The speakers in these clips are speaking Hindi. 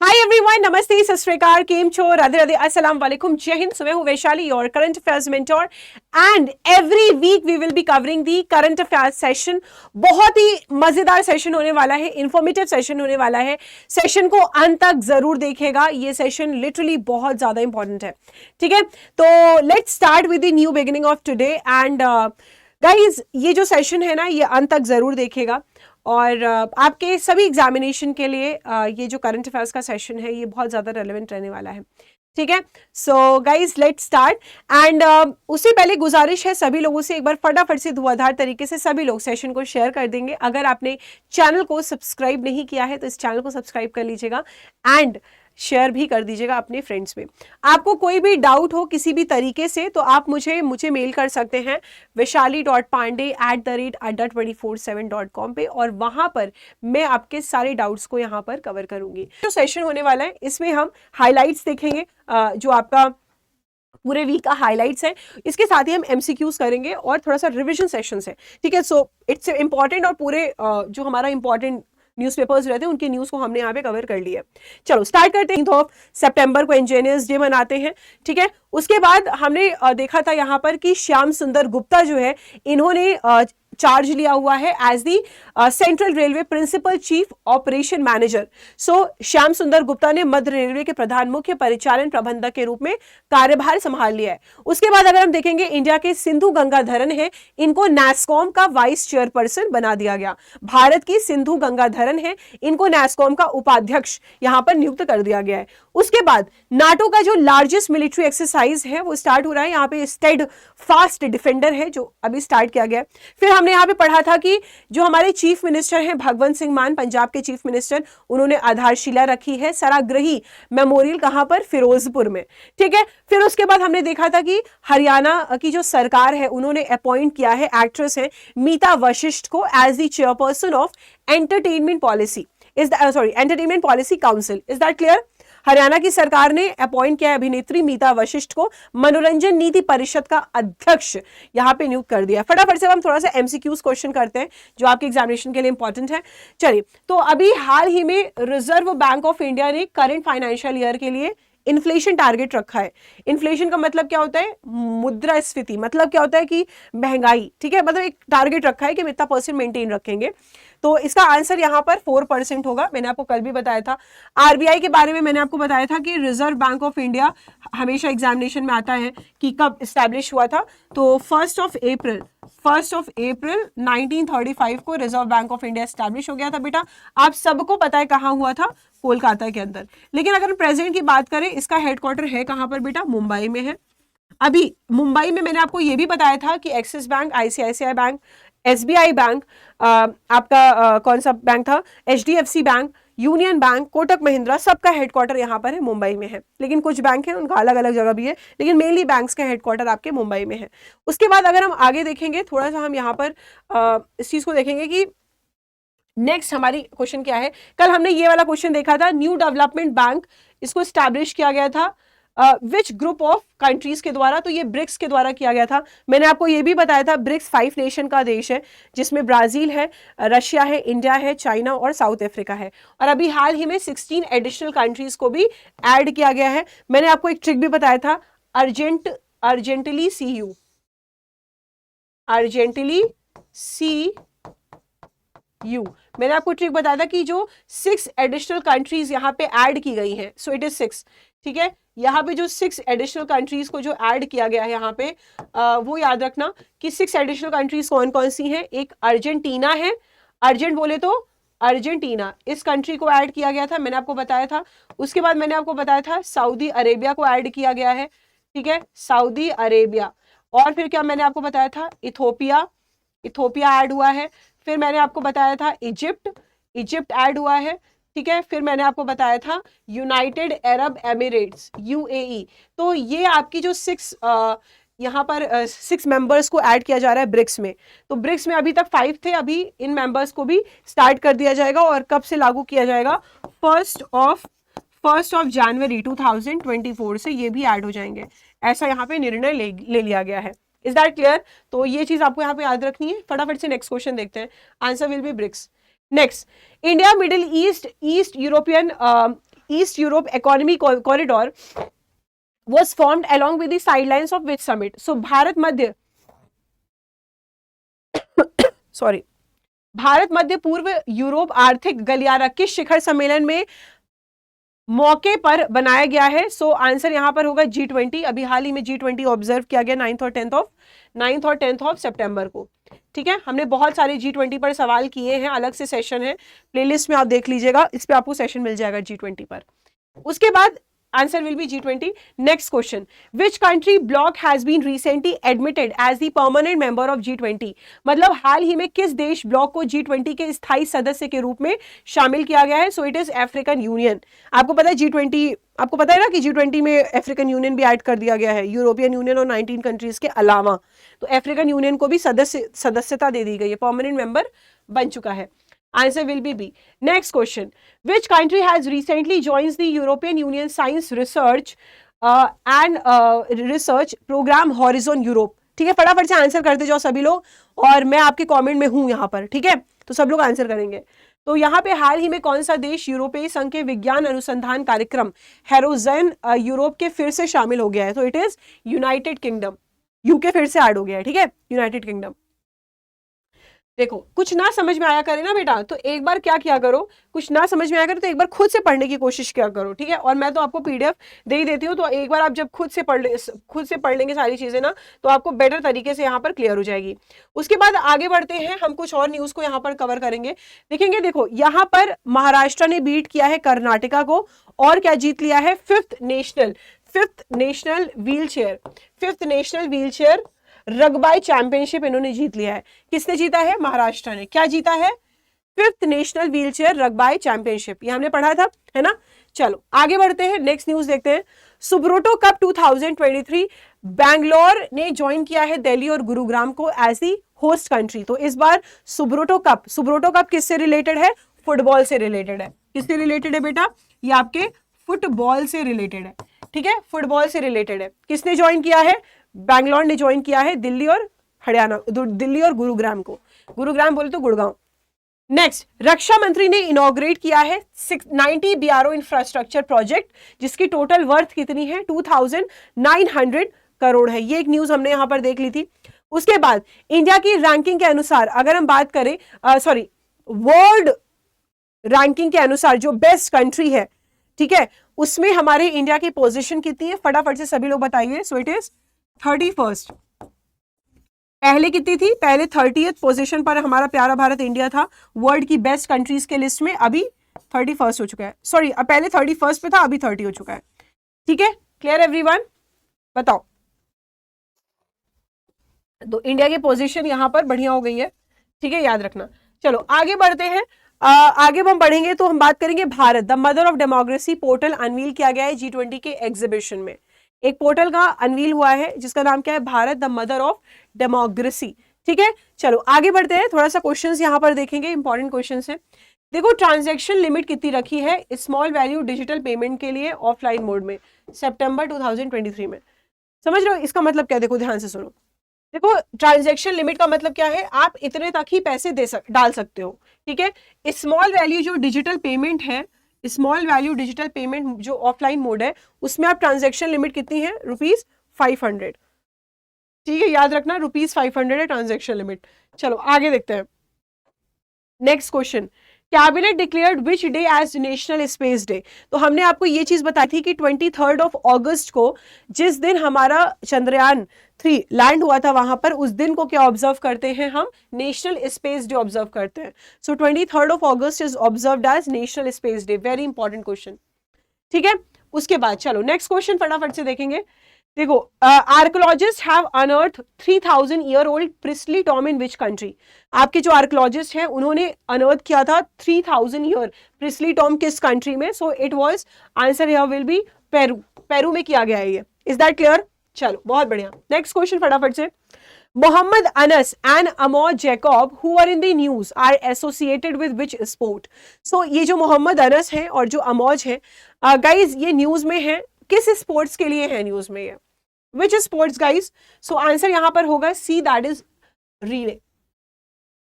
Hi everyone, नमस्ते, सत श्री अकाल, केम छो, राधे राधे, अस्सलाम वालेकुम, जय हिंद। मैं हूं Vaishali, your current affairs mentor, and every week we will be covering the current affairs session. बहुत ही मजेदार सेशन होने वाला है, इंफॉर्मेटिव सेशन होने वाला है। सेशन को अंत तक जरूर देखेगा, ये सेशन लिटरली बहुत ज्यादा इंपॉर्टेंट है। ठीक है, तो let's start with the new beginning of today. And guys, ये जो सेशन है ना, ये अंत तक जरूर देखेगा और आपके सभी एग्जामिनेशन के लिए ये जो करंट अफेयर्स का सेशन है, ये बहुत ज़्यादा रेलेवेंट रहने वाला है। ठीक है, so guys let's start. And उससे पहले गुजारिश है सभी लोगों से, एक बार फटाफट से धुआंधार तरीके से सभी लोग सेशन को शेयर कर देंगे। अगर आपने चैनल को सब्सक्राइब नहीं किया है तो इस चैनल को सब्सक्राइब कर लीजिएगा एंड शेयर भी कर दीजिएगा अपने फ्रेंड्स में। आपको कोई भी डाउट हो किसी भी तरीके से तो आप मुझे मेल कर सकते हैं vaishali.pandey@adda247.com पे, और वहां पर मैं आपके सारे डाउट्स को यहाँ पर कवर करूंगी। जो सेशन होने वाला है इसमें हम हाइलाइट्स देखेंगे, जो आपका पूरे वीक का हाइलाइट्स है, इसके साथ ही हम एमसीक्यूज करेंगे और थोड़ा सा रिविजन सेशंस है। ठीक है, सो इट्स इंपॉर्टेंट, और पूरे जो हमारा इंपॉर्टेंट न्यूज़पेपर्स रहते हैं उनकी न्यूज़ को हमने यहाँ पे कवर कर लिया। चलो स्टार्ट करते हैं। 9 सितंबर को इंजीनियर्स डे मनाते हैं। ठीक है, उसके बाद हमने देखा था यहाँ पर कि श्याम सुंदर गुप्ता जो है, इन्होंने चार्ज लिया हुआ है as the central railway principal chief operation manager. So Shyam Sundar Gupta ने मध्य रेलवे के प्रधान मुख्य परिचालन प्रबंधक के रूप में कार्यभार संभाल लिया है। उसके बाद अगर हम देखेंगे, इंडिया के सिंधु गंगाधरन है, इनको नैस्कॉम का वाइस चेयरपर्सन बना दिया गया। भारत की सिंधु गंगाधरन है, इनको नैस्कॉम का उपाध्यक्ष यहां पर नियुक्त कर दिया गया है। उसके बाद नाटो का जो लार्जेस्ट मिलिट्री एक्सरसाइज है वो स्टार्ट हो रहा है। यहाँ पे स्टेड फास्ट डिफेंडर है जो अभी स्टार्ट किया गया है। फिर हमने यहाँ पे पढ़ा था कि जो हमारे चीफ मिनिस्टर हैं भगवंत सिंह मान, पंजाब के चीफ मिनिस्टर, उन्होंने आधारशिला रखी है सराग्रही मेमोरियल, कहां पर, फिरोजपुर में। ठीक है, फिर उसके बाद हमने देखा था कि हरियाणा की जो सरकार है उन्होंने अपॉइंट किया है, एक्ट्रेस है मीता वशिष्ठ को as the chairperson of entertainment policy entertainment policy council. Is that clear? Haryana की सरकार ने अपॉइंट किया अभिनेत्री मीता वशिष्ठ को मनोरंजन नीति परिषद का अध्यक्ष यहां पे नियुक्त कर दिया। फटाफट से हम थोड़ा सा एमसीक्यूज क्वेश्चन करते हैं जो आपके एग्जामिनेशन के लिए इंपॉर्टेंट है। चलिए, तो अभी हाल ही में रिजर्व बैंक ऑफ इंडिया ने करंट फाइनेंशियल ईयर के लिए इन्फ्लेशन टारगेट रखा है। इन्फ्लेशन का मतलब क्या होता है? मुद्रास्फीति, मतलब क्या होता है कि महंगाई। ठीक है, मतलब एक टारगेट रखा है कि हम इतना परसेंट मेंटेन रखेंगे। तो इसका आंसर यहाँ पर 4% होगा। मैंने आपको कल भी बताया था। आरबीआई के बारे में मैंने आपको बताया था कि रिजर्व बैंक ऑफ इंडिया हमेशा एग्जामिनेशन में आता है कि कब स्टैब्लिश हुआ था। तो 1 अप्रैल 1935 को reserve bank of India establish हो गया था। बेटा, आप सबको पता है कहाँ हुआ था? कोलकाता के अंदर। लेकिन अगर प्रेजेंट की बात करें, इसका हेडक्वार्टर है कहाँ पर बेटा? मुंबई में है। अभी मुंबई में मैंने आपको ये भी बताया था कि axis bank, ICICI bank, SBI bank, आपका कौन सा बैंक था, HDFC bank, union bank, Kotak Mahindra, सबका हेडक्वार्टर यहाँ पर है, मुंबई में है। लेकिन कुछ बैंक हैं उनका अलग अलग जगह भी है, लेकिन मेनली बैंक्स का हेडक्वार्टर आपके मुंबई में है। उसके बाद अगर हम आगे देखेंगे थोड़ा सा, हम यहाँ पर इस चीज को देखेंगे कि नेक्स्ट हमारी क्वेश्चन क्या है। कल हमने ये वाला क्वेश्चन देखा था, न्यू डेवलपमेंट बैंक, इसको स्टैब्लिश किया गया था विच ग्रुप ऑफ कंट्रीज के द्वारा? तो ये ब्रिक्स के द्वारा किया गया था। मैंने आपको ये भी बताया था ब्रिक्स 5 नेशन का देश है, जिसमें ब्राजील है, रशिया है, इंडिया है, चाइना और साउथ अफ्रीका है। और अभी हाल ही में 16 एडिशनल कंट्रीज को भी ऐड किया गया है। मैंने आपको एक ट्रिक भी बताया था, अर्जेंटली सी यू। मैंने आपको ट्रिक बताया था कि जो 6 एडिशनल कंट्रीज यहाँ पे ऐड की गई हैं, सो इट इज 6। ठीक है, यहाँ पे जो 6 एडिशनल कंट्रीज को जो ऐड किया गया है यहाँ पे, वो याद रखना कि 6 एडिशनल कंट्रीज कौन कौन सी हैं। एक अर्जेंटीना है, अर्जेंट बोले तो अर्जेंटीना, इस कंट्री को ऐड किया गया था, मैंने आपको बताया था। उसके बाद मैंने आपको बताया था सऊदी अरेबिया को ऐड किया गया है। ठीक है, सऊदी अरेबिया। और फिर क्या मैंने आपको बताया था? इथोपिया ऐड हुआ है। फिर मैंने आपको बताया था इजिप्ट ऐड हुआ है। ठीक है, फिर मैंने आपको बताया था यूनाइटेड अरब एमिरेट्स, यूएई। तो ये आपकी जो 6 यहाँ पर 6 मेंबर्स को ऐड किया जा रहा है ब्रिक्स में। तो ब्रिक्स में अभी तक 5 थे, अभी इन मेंबर्स को भी स्टार्ट कर दिया जाएगा। और कब से लागू किया जाएगा? 1 जनवरी 2024 से ये भी ऐड हो जाएंगे, ऐसा यहाँ पे निर्णय ले लिया गया है। Is that clear? तो ये चीज आपको यहाँ पे याद रखनी है। फटाफट से नेक्स्ट क्वेश्चन देखते हैं। Answer will be BRICS. Next, India Middle East European East Europe economy corridor was formed along with the sidelines of which summit? So Bharat मध्य सॉरी भारत मध्य पूर्व यूरोप आर्थिक गलियारा किस शिखर सम्मेलन में मौके पर बनाया गया है? सो आंसर यहां पर होगा G20। अभी हाल ही में G20 ऑब्जर्व किया गया 9th और 10th ऑफ सितंबर को। ठीक है, हमने बहुत सारे G20 पर सवाल किए हैं, अलग से सेशन है, प्लेलिस्ट में आप देख लीजिएगा, इस पे आपको सेशन मिल जाएगा G20 पर। उसके बाद answer will be G20. Next question, which country bloc has been recently admitted as the permanent member of G20? मतलब हाल ही में किस देश ब्लॉक को G20 के स्थायी सदस्य के रूप में शामिल किया गया है? So it is African union. आपको पता है G20, आपको पता है ना कि G20 में अफ्रीकन यूनियन भी ऐड कर दिया गया है, यूरोपियन यूनियन और 19 कंट्रीज के अलावा, तो अफ्रीकन यूनियन को भी सदस्यता दे दी गई है, परमानेंट मेंबर बन चुका है। Answer will be B. Next question. Which country has recently joined the European Union Science Research and Research Program Horizon Europe? ठीक है, फटाफट से आंसर करते जाओ सभी लोग, और मैं आपके कमेंट में हूं यहाँ पर। ठीक है, तो सब लोग आंसर करेंगे। तो यहाँ पे हाल ही में कौन सा देश यूरोपीय संघ के विज्ञान अनुसंधान कार्यक्रम हेरोजन यूरोप के फिर से शामिल हो गया है? तो it is United kingdom. UK फिर से ऐड हो गया है। ठीक है, यूनाइटेड किंगडम। देखो, कुछ ना समझ में आया करे ना बेटा, तो एक बार क्या किया करो, कुछ ना समझ में आया करे तो एक बार खुद से पढ़ने की कोशिश किया करो। ठीक है, और मैं तो आपको पीडीएफ दे ही देती हूँ, तो एक बार आप जब खुद से पढ़ लेंगे सारी चीजें ना, तो आपको बेटर तरीके से यहाँ पर क्लियर हो जाएगी। उसके बाद आगे बढ़ते हैं, हम कुछ और न्यूज को यहाँ पर कवर करेंगे, देखेंगे। देखो, यहाँ पर महाराष्ट्र ने बीट किया है कर्नाटका को, और क्या जीत लिया है? Fifth national wheel chair rugby championship इन्होंने जीत लिया है। किसने जीता है? महाराष्ट्र ने। क्या जीता है? Fifth national wheelchair rugby championship, ये हमने पढ़ा था, है ना। चलो आगे बढ़ते हैं, नेक्स्ट न्यूज देखते हैं। सुब्रोटो कप 2023 बैंगलोर ने ज्वाइन किया है दिल्ली और गुरुग्राम को एज दी होस्ट कंट्री। तो इस बार सुब्रोटो कप किससे रिलेटेड है? फुटबॉल से रिलेटेड है। किससे रिलेटेड है बेटा? ये आपके फुटबॉल से रिलेटेड है। ठीक है, फुटबॉल से रिलेटेड है। किसने ज्वाइन किया है? बैंगलोर ने ज्वाइन किया है दिल्ली और गुरुग्राम को। गुरुग्राम बोले तो गुड़गांव। नेक्स्ट, रक्षा मंत्री ने इनॉग्रेट किया है 90 BRO इंफ्रास्ट्रक्चर प्रोजेक्ट, जिसकी टोटल वर्थ कितनी है? 2900 करोड़ है। ये एक न्यूज हमने यहां पर देख ली थी। उसके बाद इंडिया की रैंकिंग के अनुसार अगर हम बात करें, वर्ल्ड रैंकिंग के अनुसार जो बेस्ट कंट्री है, ठीक है, उसमें हमारे इंडिया की पोजीशन कितनी है? फटाफट से सभी लोग बताइए। सो इट इज 31st। पहले कितनी थी? पहले 30th पोजीशन पर हमारा प्यारा भारत इंडिया था वर्ल्ड की बेस्ट कंट्रीज के लिस्ट में, अभी 31st हो चुका है। सॉरी, पहले 31st पे था, अभी 30 हो चुका है। ठीक है, क्लियर एवरीवन? बताओ। तो इंडिया की पोजीशन यहां पर बढ़िया हो गई है। ठीक है, याद रखना। चलो आगे बढ़ते हैं। आगे हम बढ़ेंगे तो हम बात करेंगे Bharat the mother of democracy portal unveil किया गया है G20 के एग्जीबिशन में। एक पोर्टल का अनवील हुआ है जिसका नाम क्या है? Bharat the mother of democracy. ठीक है, चलो आगे बढ़ते हैं। थोड़ा सा क्वेश्चंस यहां पर देखेंगे, इंपॉर्टेंट क्वेश्चंस है। देखो, ट्रांजैक्शन लिमिट कितनी रखी है स्मॉल वैल्यू डिजिटल पेमेंट के लिए ऑफलाइन मोड में सितंबर 2023 में? समझ रहे हो इसका मतलब क्या? देखो ध्यान से सुनो। देखो, ट्रांजैक्शन लिमिट का मतलब क्या है? आप इतने तक ही पैसे डाल सकते हो। ठीक है, स्मॉल वैल्यू जो डिजिटल पेमेंट है, स्मॉल वैल्यू डिजिटल पेमेंट जो ऑफलाइन मोड है, उसमें आप ट्रांजैक्शन लिमिट कितनी है? ₹500। ठीक है, याद रखना, ₹500 है ट्रांजैक्शन लिमिट। चलो आगे देखते हैं। Next question, cabinet declared which day as national space day? तो हमने आपको ये चीज बताई थी कि 23 अगस्त को, जिस दिन हमारा चंद्रयान 3 लैंड हुआ था वहां पर, उस दिन को क्या ऑब्जर्व करते हैं हम? नेशनल स्पेस डे ऑब्जर्व करते हैं। सो 23 अगस्त is observed as national space day. Very important question. ठीक है, उसके बाद चलो नेक्स्ट क्वेश्चन फटाफट से देखेंगे। देखो, archaeologist have unearth 3000 year old priestly tomb in which country? आपके जो आर्कोलॉजिस्ट हैं उन्होंने अनअर्थ किया था 3000 ईयर प्रिस्ली टॉम किस कंट्री में? So it was, answer here will be Peru. Peru में किया गया है ये। Is that clear? चलो बहुत बढ़िया। नेक्स्ट क्वेश्चन फटाफट से। Mohammed Anas and Amoj Jacob who are in the news are associated with which sport? सो ये जो मोहम्मद अनस है और जो अमोज है, गाइज ये न्यूज में है, किस स्पोर्ट्स के लिए है न्यूज में? ये विच स्पोर्ट्स गाइज? सो आंसर यहां पर होगा सी, दैट इज रिले।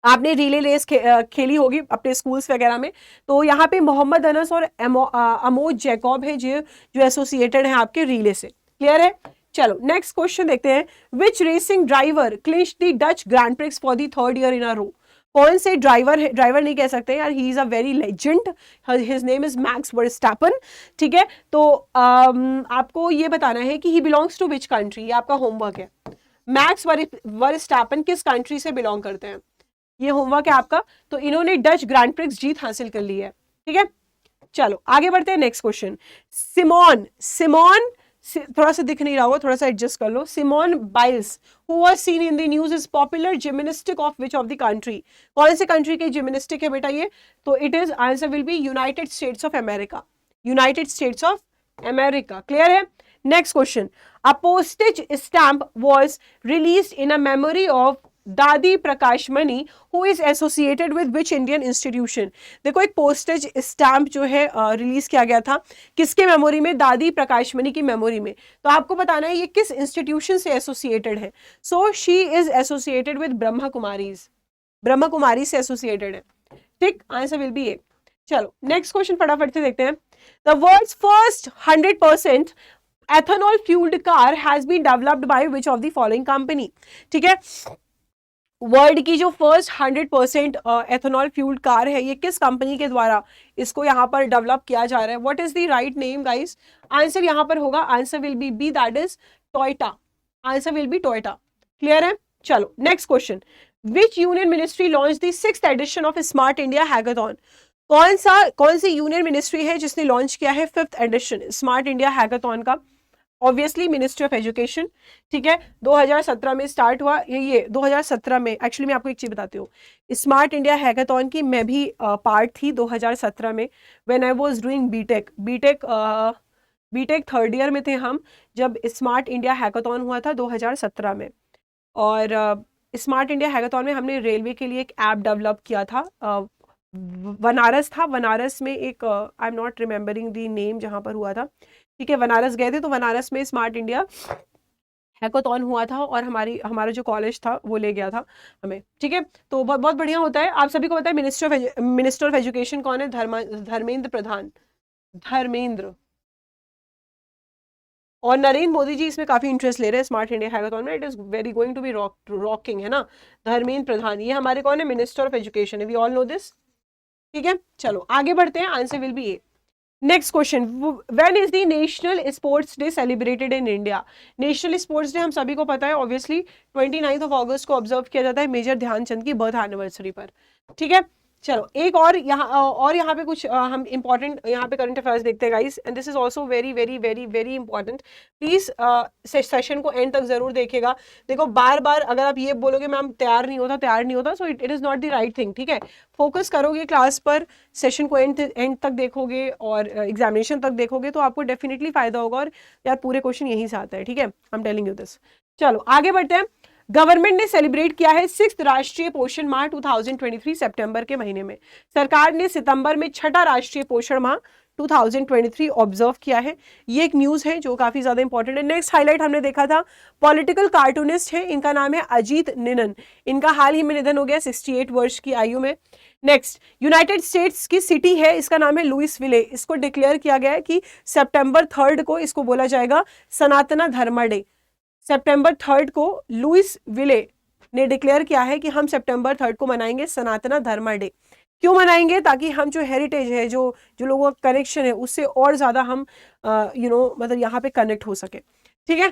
आपने रिले रेस खेली होगी अपने स्कूल्स वगैरह में। तो यहाँ पे मोहम्मद अनस और अमोद जैकब है जो जो एसोसिएटेड है आपके रिले से। क्लियर है? चलो नेक्स्ट क्वेश्चन देखते हैं। Which racing driver clinch the Dutch Grand Prix for the third year in a row? कौन से ड्राइवर है, ड्राइवर नहीं कह सकते यार, he is a very legend, his name is Max Verstappen. ठीक है, तो आपको ये बताना है कि he belongs to which country, ये आपका होमवर्क है। मैक्स वर्स्टैपन किस कंट्री से बिलोंग करते हैं, ये होमवर्क है आपका। तो इन्होंने डच ग्रैंड प्रिक्स जीत हासिल कर ली है। ठीक है, चलो आगे बढ़ते हैं। नेक्स्ट क्वेश्चन, सिमोन सिमोन थोड़ा सा दिख नहीं रहा होगा, थोड़ा सा एडजस्ट कर लो। Simone Biles who was seen in the news is popular gymnastic of which of the country? कौन से कंट्री के जिम्नास्टिक है बेटा ये? तो it is answer will be United States of America, United States of America. Clear है? Next question, a postage stamp was released in a memory of Dadi Prakashmani who is associated with which Indian institution? देखो एक पोस्टेज स्टैम्प जो है रिलीज किया गया था किसके मेमोरी में? दादी प्रकाशमणि की मेमोरी में। तो आपको बताना है ये किस इंस्टीट्यूशन से एसोसिएटेड है। So she is associated with Brahma Kumaris, Brahma Kumari से एसोसिएटेड है। ठीक, आंसर विल बी ए। चलो नेक्स्ट क्वेश्चन फटाफट से देखते हैं। The world's first 100% ethanol fueled car has been developed by which of the following company? ठीक है, वर्ल्ड की जो फर्स्ट 100% एथेनॉल फ्यूल्ड कार है ये किस कंपनी के द्वारा इसको यहाँ पर डेवलप किया जा रहा है? What is the right name guys? Answer यहाँ पर होगा, answer will be B, that is Toyota. Answer will be Toyota. Clear है? चलो next question, which union ministry launch the 6th edition of smart India hackathon? कौन सी यूनियन मिनिस्ट्री है जिसने लॉन्च किया है 5th edition smart India hackathon का? Obviously ministry of education. ठीक है, 2017 में स्टार्ट हुआ ये 2017 में। एक्चुअली मैं आपको एक चीज बताती हूँ, स्मार्ट इंडिया हैकाथॉन की मैं भी पार्ट थी 2017 में, when I was doing BTech third year में थे हम जब स्मार्ट इंडिया हैकाथॉन हुआ था 2017 में। और स्मार्ट इंडिया हैकाथॉन में हमने रेलवे के लिए एक ऐप डेवलप किया था। बनारस था, बनारस में एक I am not remembering the name जहाँ पर हुआ था। ठीक है, बनारस गए थे तो बनारस में स्मार्ट इंडिया हैकाथॉन हुआ था और हमारा जो कॉलेज था वो ले गया था हमें। ठीक है, तो बहुत बहुत बढ़िया होता है। आप सभी को पता है मिनिस्टर ऑफ एजुकेशन कौन है? धर्मेंद्र प्रधान, धर्मेंद्र। और नरेंद्र मोदी जी इसमें काफी इंटरेस्ट ले रहे हैं स्मार्ट इंडिया हैकाथॉन में। It is very going to be rocking, है ना। धर्मेंद्र प्रधान ये हमारे कौन है? मिनिस्टर ऑफ एजुकेशन है, वी ऑल नो दिस। ठीक है, चलो आगे बढ़ते हैं, answer will be A. Next question, when is the national sports day celebrated in India? National sports day हम सभी को पता है ऑब्वियसली 29 अगस्त को ऑब्जर्व किया जाता है मेजर ध्यानचंद की बर्थ एनिवर्सरी पर। ठीक है, चलो एक और यहाँ पे कुछ हम इंपॉर्टेंट यहाँ पे करंट अफेयर्स देखते हैं guys, and this is also very very very very important. Please session को एंड तक जरूर देखेगा। देखो बार बार अगर आप ये बोलोगे मैम तैयार नहीं होता, सो it is not the right thing. ठीक है, फोकस करोगे क्लास पर, सेशन को एंड तक देखोगे और एग्जामिनेशन तक देखोगे तो आपको डेफिनेटली फायदा होगा। और यार पूरे क्वेश्चन यहीं से आता है। ठीक है, I am telling you this. चलो आगे बढ़ते हैं। गवर्नमेंट ने सेलिब्रेट किया है 6th राष्ट्रीय पोषण माह 2023 सितंबर के महीने में। सरकार ने सितंबर में 6ठा राष्ट्रीय पोषण माह 2023 ऑब्जर्व किया है। ये एक न्यूज है जो काफी ज्यादा इंपॉर्टेंट है। नेक्स्ट हाईलाइट हमने देखा था, पॉलिटिकल कार्टूनिस्ट है, इनका नाम है अजीत निनन। इनका हाल ही में निधन हो गया 68 वर्ष की आयु में। नेक्स्ट, यूनाइटेड स्टेट्स की सिटी है, इसका नाम है लुइसविले। इसको डिक्लेयर किया गया है कि सितंबर 3 को इसको बोला जाएगा सनातना धर्म डे। सितंबर 3 को लुइस विले ने डिक्लेयर किया है कि हम सितंबर 3 को मनाएंगे सनातना धर्म डे। क्यों मनाएंगे? ताकि हम जो हेरिटेज है, जो लोगों का कनेक्शन है, उससे और ज्यादा हम मतलब यहाँ पे कनेक्ट हो सके। ठीक है,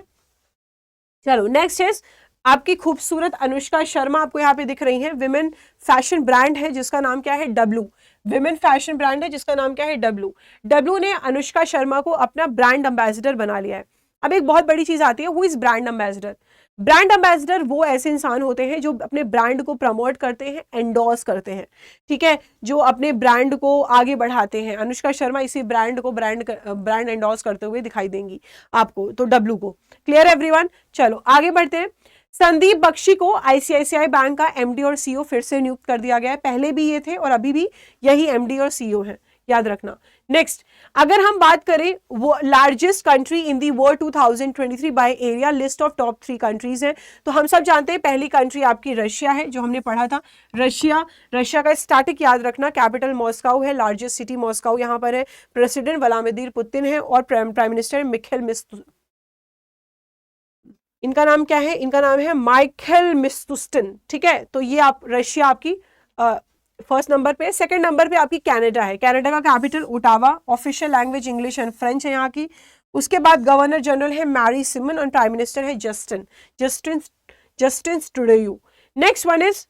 चलो नेक्स्ट इज आपकी खूबसूरत अनुष्का शर्मा आपको यहाँ पे दिख रही है। विमेन फैशन ब्रांड है जिसका नाम क्या है? डब्लू। विमेन फैशन ब्रांड है जिसका नाम क्या है? डब्लू। डब्लू ने अनुष्का शर्मा को अपना ब्रांड एम्बेसडर बना लिया है। अब एक बहुत बड़ी चीज आती है, who is brand ambassador? Brand ambassador वो ऐसे इंसान होते हैं जो अपने ब्रांड को प्रमोट करते हैं, एंडोर्स करते हैं। ठीक है, जो अपने ब्रांड को आगे बढ़ाते हैं। अनुष्का शर्मा इसी ब्रांड को ब्रांड एंडोर्स करते हुए दिखाई देंगी आपको, तो डब्लू को। Clear everyone? चलो आगे बढ़ते हैं। संदीप बख्शी को आईसीआईसीआई बैंक का एमडी और सीईओ फिर से नियुक्त कर दिया गया है। पहले भी ये थे और अभी भी यही एमडी और सीईओ हैं, याद रखना। नेक्स्ट, अगर हम बात करें वो largest country in the world 2023 by area, list of top 3 countries है, तो हम सब जानते हैं पहली कंट्री आपकी रशिया है, जो हमने पढ़ा था रशिया। रशिया का स्टैटिक याद रखना, कैपिटल मॉस्को है, लार्जेस्ट सिटी मॉस्को यहाँ पर है, प्रेसिडेंट व्लादिमीर पुतिन है और प्राइम मिनिस्टर मिखेल इनका नाम क्या है, इनका नाम है माइखेल मिशुस्तिन। ठीक है, तो ये आप रशिया आपकी फर्स्ट नंबर पे। सेकंड नंबर पे आपकी कनाडा है, कनाडा का capital Ottawa, official language English and French है यहाँ की। उसके बाद गवर्नर जनरल है मैरी सिमन और प्राइम मिनिस्टर है Justin Trudeau. Next one is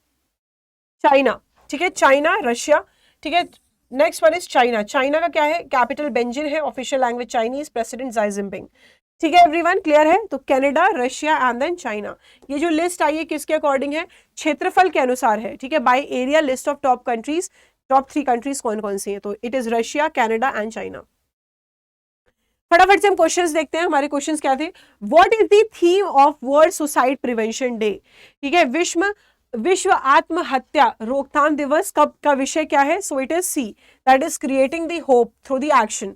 China. ठीक है, चाइना, रशिया। ठीक है, next one is China. China का क्या है, कैपिटल बेंजिन है, official language Chinese, president Xi Jinping. ठीक है एवरीवन, क्लियर है? तो Canada, Russia and then China. ये जो लिस्ट आई है किसके अकॉर्डिंग है, क्षेत्रफल के अनुसार है। ठीक है, by area list of top countries, top 3 countries कौन कौन सी है, तो it is Russia, Canada and China. फटाफट से हम क्वेश्चंस देखते हैं। हमारे क्वेश्चंस क्या थे, what is the theme of world suicide prevention day. ठीक है, विश्व आत्महत्या रोकथाम दिवस कब का विषय क्या है, so it is C, that is creating the hope through the action.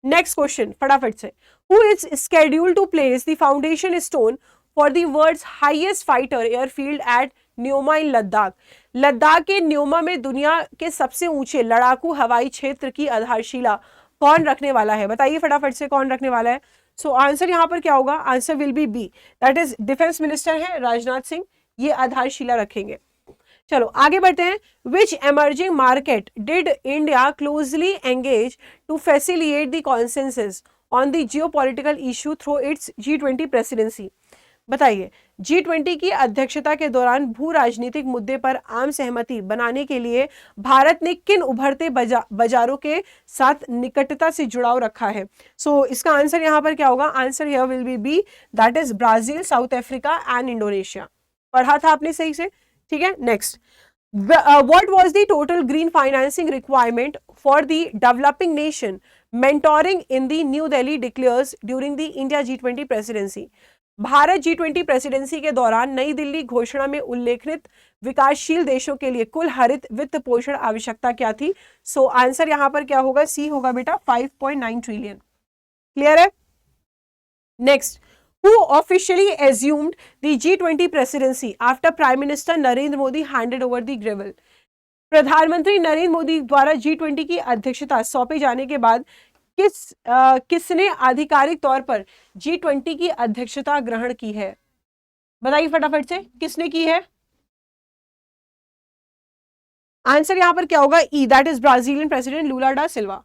Next question फटाफट से, who is scheduled to place the foundation stone for the world's highest fighter airfield at Nyoma इन लद्दाख। लद्दाख के न्योमा में दुनिया के सबसे ऊंचे लड़ाकू हवाई क्षेत्र की आधारशिला कौन रखने वाला है, बताइए फटाफट से कौन रखने वाला है। सो आंसर यहां पर क्या होगा, answer will be B, that is defence minister है राजनाथ सिंह, ये आधारशिला रखेंगे। चलो आगे बढ़ते हैं। Which emerging market did India closely engage to facilitate the consensus on the geopolitical issue through its G20 presidency. बताइए, G20 की अध्यक्षता के दौरान भू राजनीतिक मुद्दे पर आम सहमति बनाने के लिए भारत ने किन उभरते बाजारों के साथ निकटता से जुड़ाव रखा है। सो इसका आंसर यहाँ पर क्या होगा, answer here will be B, that is Brazil, South Africa and Indonesia. पढ़ा था आपने सही से। ठीक है, next, what was the total green financing requirement for the developing nation mentoring in the New Delhi declares during the India G20 presidency। Bharat G20 presidency के दौरान नई दिल्ली घोषणा में उल्लेखित विकासशील देशों के लिए कुल हरित वित्त पोषण आवश्यकता क्या थी। सो आंसर यहां पर क्या होगा, सी होगा बेटा, 5.9 ट्रिलियन। क्लियर है? Next, who officially assumed the G20 presidency after Prime Minister Narendra Modi handed over the gavel। प्रधानमंत्री नरेंद्र मोदी द्वारा G20 की अध्यक्षता सौंपे जाने के बाद किसने आधिकारिक तौर पर G20 की अध्यक्षता ग्रहण की है, बताइए फटाफट से, किसने की है। आंसर यहां पर क्या होगा, E, that is Brazilian president Lula da Silva.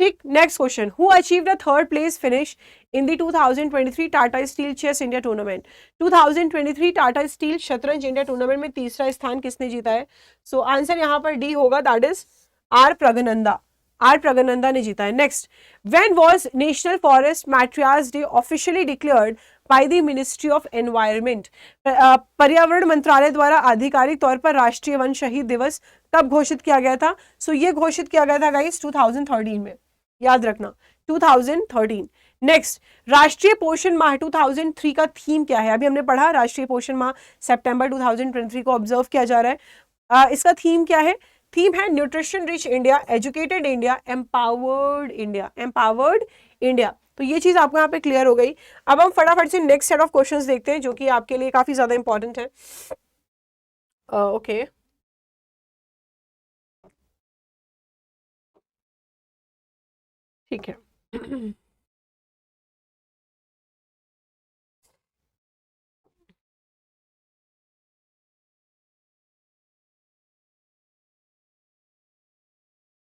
ठीक, next question, who achieved a third place finish in the 2023 Tata steel chess India tournament. 2023 Tata steel शतरंज इंडिया टूर्नामेंट में तीसरा स्थान किसने जीता है। सो आंसर यहां पर डी होगा, that is R Praggnanandhaa, R Praggnanandhaa ने जीता है। Next, when was national forest martyrs day officially declared by the ministry of environment. पर्यावरण मंत्रालय द्वारा आधिकारिक तौर पर राष्ट्रीय वन शहीद दिवस कब घोषित किया गया था। सो ये घोषित किया गया था गाइस 2013 में, याद रखना 2013। नेक्स्ट, राष्ट्रीय पोषण माह 2003 का थीम क्या है, अभी हमने पढ़ा राष्ट्रीय पोषण माह सितंबर 2023 को ऑब्जर्व किया जा रहा है। इसका थीम क्या है, थीम है nutrition rich India, educated India, empowered India, empowered India. तो ये चीज आपको यहाँ पे क्लियर हो गई। अब हम फटाफट से नेक्स्ट सेट ऑफ क्वेश्चंस देखते हैं जो कि आपके लिए काफी ज्यादा इंपॉर्टेंट है। ओके ठीक है।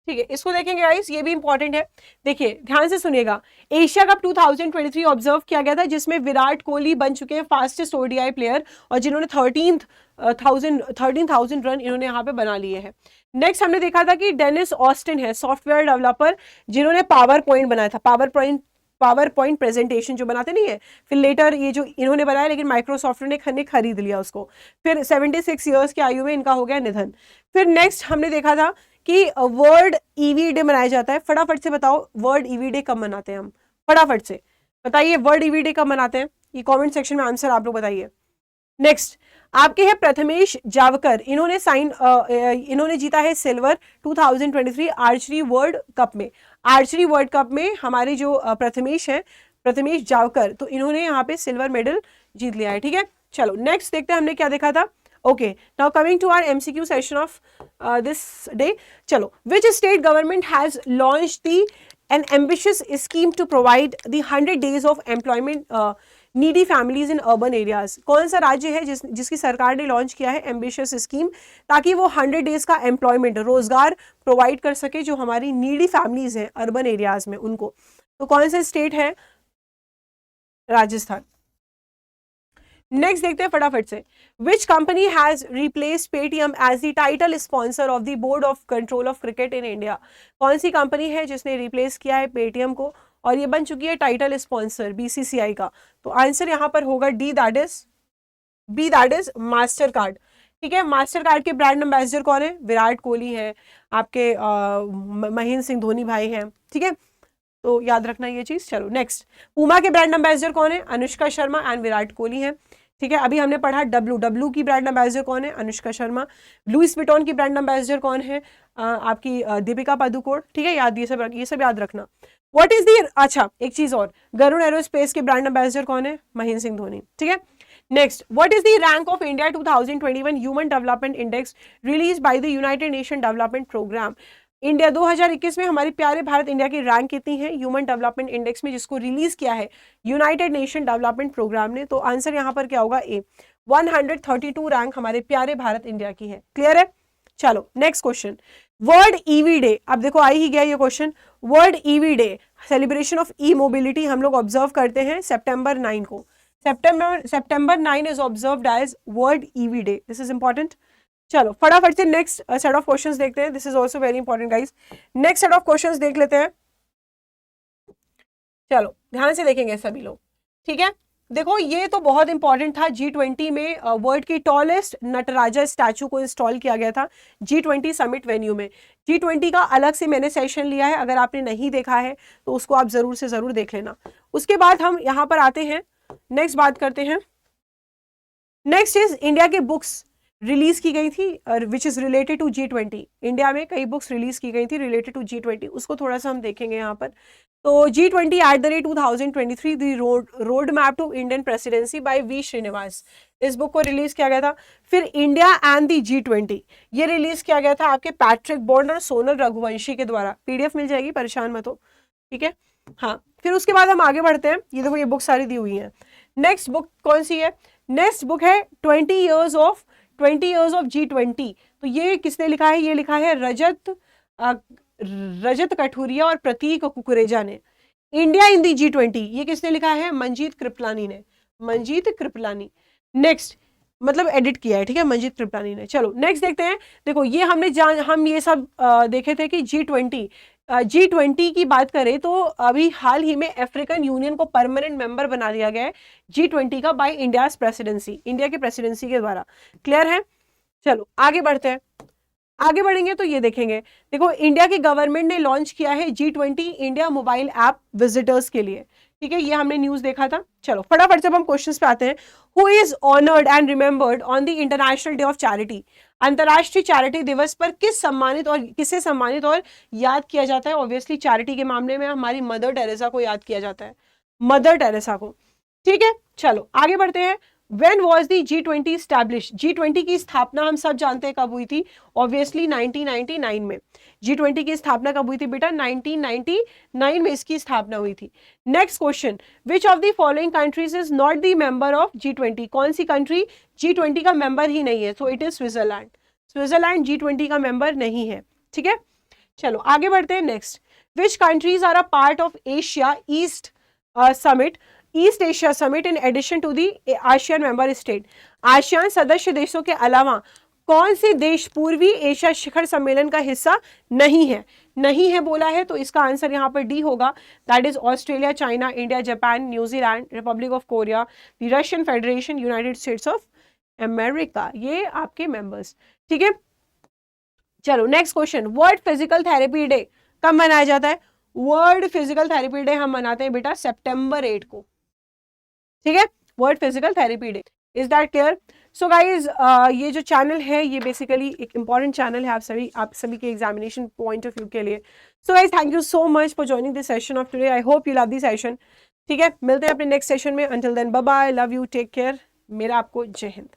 ठीक है, इसको देखेंगे गाइस, ये भी इंपॉर्टेंट है। देखिए ध्यान से सुनिएगा, एशिया कप 2023 ऑब्जर्व किया गया था जिसमें विराट कोहली बन चुके हैं फास्टेस्ट ओडीआई प्लेयर और जिन्होंने 13,000 रन इन्होंने यहाँ पे बना लिए हैं। नेक्स्ट हमने देखा था कि डेनिस ऑस्टिन है सॉफ्टवेयर डेवलपर जिन्होंने पावर पॉइंट बनाया था, पावर पॉइंट प्रेजेंटेशन जो बनाते नहीं है, फिर लेटर ये जो इन्होंने बनाया लेकिन माइक्रोसॉफ्ट ने खरीद लिया उसको। फिर 76 ईयर्स की आयु में इनका हो गया निधन। फिर नेक्स्ट हमने देखा था कि वर्ल्ड ईवी डे मनाया जाता है। फटाफट से बताओ वर्ल्ड ईवी डे कब मनाते हैं हम, फटाफट से बताइए वर्ल्ड ईवी डे कब मनाते हैं, ये कमेंट सेक्शन में आंसर आप लोग बताइए। नेक्स्ट आपके हैं प्रथमेश जावकर, इन्होंने जीता है सिल्वर 2023 आर्चरी वर्ल्ड कप में। आर्चरी वर्ल्ड कप में हमारे जो प्रथमेश है, प्रथमेश जावकर, तो इन्होंने यहाँ पे सिल्वर मेडल जीत लिया है। ठीक है, चलो नेक्स्ट देखते हैं हमने क्या देखा था। Okay, now coming to our MCQ session of this day. चलो, which state government has launched the an ambitious scheme to provide the 100 days of employment needy families in urban areas। कौन सा राज्य है जिसकी सरकार ने लॉन्च किया है एम्बिशियस स्कीम, ताकि वो 100 डेज का एम्प्लॉयमेंट, रोजगार प्रोवाइड कर सके जो हमारी नीडी फैमिलीज हैं अर्बन एरियाज में उनको। तो कौन सा स्टेट है? राजस्थान। नेक्स्ट देखते हैं फटाफट से, which company has replace Paytm as the title sponsor of the board of control of cricket in India. कौन सी कंपनी है जिसने रिप्लेस किया है पेटीएम को और ये बन चुकी है टाइटल स्पॉन्सर बीसीसीआई का? तो आंसर यहाँ पर होगा D, that is master card. ठीक है, मास्टर कार्ड के ब्रांड एम्बेसडर कौन है? विराट कोहली है, आपके महेंद्र सिंह धोनी भाई हैं। ठीक है, तो याद रखना ये चीज। चलो नेक्स्ट, पूमा के ब्रांड एम्बेसडर कौन है? अनुष्का शर्मा एंड विराट कोहली है। ठीक है, अभी हमने पढ़ा डब्लू की ब्रांड एम्बेसडर कौन है? अनुष्का शर्मा। लुइस विटॉन की ब्रांड एम्बेसडर कौन है? आपकी दीपिका पादुकोण। ठीक है, याद ये सब याद रखना। व्हाट इज दी, अच्छा एक चीज और, गरुड़ एरोस्पेस के ब्रांड एम्बेसडर कौन है? महेंद्र सिंह धोनी। ठीक है, next, what is the rank of India 2021 human development index release by the united nation development program. India 2021 में हमारे प्यारे भारत इंडिया की रैंक कितनी है ह्यूमन डेवलपमेंट इंडेक्स में, जिसको रिलीज किया है यूनाइटेड नेशन डेवलपमेंट प्रोग्राम ने? तो आंसर यहाँ पर क्या होगा? ए, 132 रैंक हमारे प्यारे भारत इंडिया की है। क्लियर है? चलो next question, world EV day. अब देखो आ ही गया ये question, world EV day, celebration of E mobility हम लोग ऑब्जर्व करते हैं September 9 को। September 9 is observed as world EV day. This is important. चलो फटाफट से नेक्स्ट सेट ऑफ क्वेश्चंस देखते हैं। This is also very important guys. Next set of questions देख लेते हैं। चलो ध्यान से देखेंगे सभी लोग। ठीक है, देखो ये तो बहुत इंपॉर्टेंट था। G20 में वर्ल्ड की टॉलेस्ट नटराजा स्टैचू को इंस्टॉल किया गया था G20 समिट वेन्यू में। G20 का अलग से मैंने सेशन लिया है, अगर आपने नहीं देखा है तो उसको आप जरूर से जरूर देख लेना। उसके बाद हम यहाँ पर आते हैं, नेक्स्ट बात करते हैं। नेक्स्ट इज इंडिया के बुक्स रिलीज की गई थी which is related to G20। India में कई बुक्स रिलीज की गई थी रिलेटेड टू G20, उसको थोड़ा सा हम देखेंगे यहाँ पर। तो G20 @2023 the road map to Indian presidency by V Srinivas, इस बुक को रिलीज किया गया था। फिर इंडिया एंड द G20 ये रिलीज किया गया था आपके पैट्रिक बॉन्ड और सोनल रघुवंशी के द्वारा। PDF मिल जाएगी, परेशान मत हो। ठीक है, हाँ फिर उसके बाद हम आगे बढ़ते हैं। ये देखो ये बुक सारी दी हुई है। नेक्स्ट बुक कौन सी है? नेक्स्ट बुक है 20 years of G20। तो ये किसने लिखा है? ये लिखा है रजत कठुरिया और प्रतीक कुकरेजा ने। इंडिया इन दी G20 ये किसने लिखा है? मंजीत कृपलानी ने, मंजीत कृपलानी। नेक्स्ट मतलब एडिट किया है, ठीक है, मंजीत कृपलानी ने। चलो नेक्स्ट देखते हैं। देखो ये हम ये सब देखे थे कि G20 की बात करें तो अभी हाल ही में अफ्रीकन यूनियन को परमानेंट मेंबर बना दिया गया है G20 का बाय इंडियाज प्रेसिडेंसी, इंडिया के प्रेसिडेंसी के द्वारा। क्लियर है? चलो आगे बढ़ते हैं। आगे बढ़ेंगे तो ये देखेंगे, देखो इंडिया की गवर्नमेंट ने लॉन्च किया है G20 India mobile app visitors के लिए। ठीक है, ये हमने न्यूज देखा था। चलो फटाफट से हम क्वेश्चंस पे आते हैं। Who is honoured and remembered on the international day of charity. अंतर्राष्ट्रीय चैरिटी दिवस पर किससे सम्मानित और याद किया जाता है? ऑब्वियसली चैरिटी के मामले में हमारी मदर टेरेसा को याद किया जाता है, मदर टेरेसा को। ठीक है, चलो आगे बढ़ते हैं। When was the G20 established? G20 की स्थापना हम सब जानते हैं कब हुई थी? ऑब्वियसली 1999 में। G20 की स्थापना कब हुई थी बेटा? 1999 में इसकी स्थापना हुई थी। Next question, which of the following countries is not the member of G20? कौन सी कंट्री G20 का मेंबर ही नहीं है? तो it is Switzerland. Switzerland G20 का मेंबर नहीं है। ठीक है, चलो आगे बढ़ते हैं। Next, which countries are a part of Asia East summit, East Asia summit in addition to the ASEAN member state. ASEAN सदस्य देशों के अलावा कौन से देश पूर्वी एशिया शिखर सम्मेलन का हिस्सा नहीं है? नहीं है बोला है तो इसका आंसर यहाँ पर डी होगा, that is Australia, China, India, Japan, New Zealand, Republic of Korea, the Russian federation, United States of America, ये आपके मेंबर्स। ठीक है, चलो next question, world physical therapy day कब मनाया जाता है? वर्ल्ड फिजिकल थेरेपी डे हम मनाते हैं बेटा September 8 को। ठीक है, world physical therapy day. Is that clear? So guys ये जो चैनल है ये बेसिकली एक इंपॉर्टेंट चैनल है आप सभी के एग्जामिनेशन पॉइंट ऑफ व्यू के लिए। So guys thank you so much for joining this session of today. I hope you love this session. ठीक है, मिलते हैं अपने नेक्स्ट सेशन में। Until then bye bye, love you, take care. मेरा आपको जय हिंद।